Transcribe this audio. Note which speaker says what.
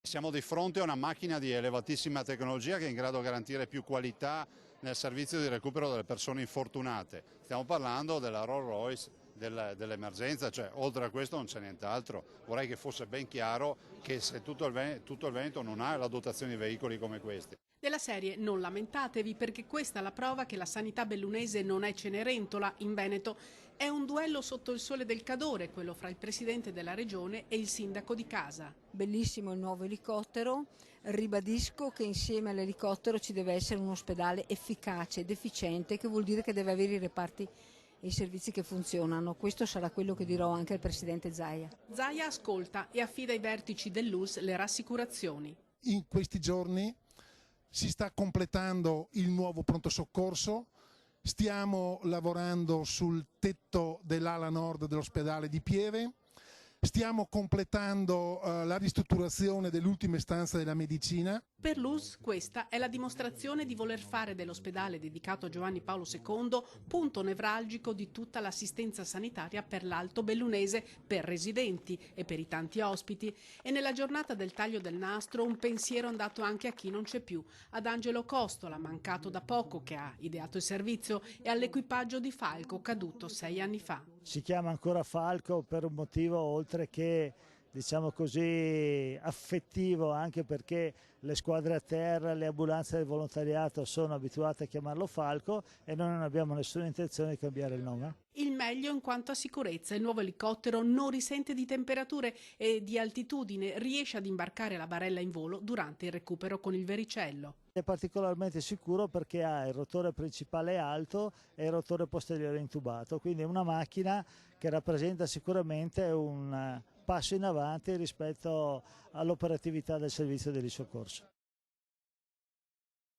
Speaker 1: Siamo di fronte a una macchina di elevatissima tecnologia che è in grado di garantire più qualità nel servizio di recupero delle persone infortunate. Stiamo parlando della Rolls Royce dell'emergenza, cioè oltre a questo non c'è nient'altro. Vorrei che fosse ben chiaro che se tutto il Veneto non ha la dotazione di veicoli come questi.
Speaker 2: Della serie non lamentatevi perché questa è la prova che la sanità bellunese non è Cenerentola in Veneto. È un duello sotto il sole del Cadore, quello fra il presidente della regione e il sindaco di Casa.
Speaker 3: Bellissimo il nuovo elicottero, ribadisco che insieme all'elicottero ci deve essere un ospedale efficace ed efficiente, che vuol dire che deve avere i reparti e i servizi che funzionano. Questo sarà quello che dirò anche al presidente Zaia.
Speaker 2: Zaia ascolta e affida ai vertici dell'ULSS le rassicurazioni.
Speaker 4: In questi giorni si sta completando il nuovo pronto soccorso, stiamo lavorando sul tetto dell'ala nord dell'ospedale di Pieve, stiamo completando la ristrutturazione dell'ultima istanza della medicina.
Speaker 2: Per l'ULSS questa è la dimostrazione di voler fare dell'ospedale dedicato a Giovanni Paolo II punto nevralgico di tutta l'assistenza sanitaria per l'Alto Bellunese, per residenti e per i tanti ospiti. E nella giornata del taglio del nastro un pensiero è andato anche a chi non c'è più, ad Angelo Costola, mancato da poco, che ha ideato il servizio, e all'equipaggio di Falco, caduto 6 anni fa.
Speaker 5: Si chiama ancora Falco per un motivo oltre che, diciamo così, affettivo, anche perché le squadre a terra, le ambulanze del volontariato sono abituate a chiamarlo Falco e noi non abbiamo nessuna intenzione di cambiare il nome.
Speaker 2: Il meglio in quanto a sicurezza: il nuovo elicottero non risente di temperature e di altitudine, riesce ad imbarcare la barella in volo durante il recupero con il vericello.
Speaker 5: È particolarmente sicuro perché ha il rotore principale alto e il rotore posteriore intubato, quindi è una macchina che rappresenta sicuramente un passo in avanti rispetto all'operatività del servizio di soccorso.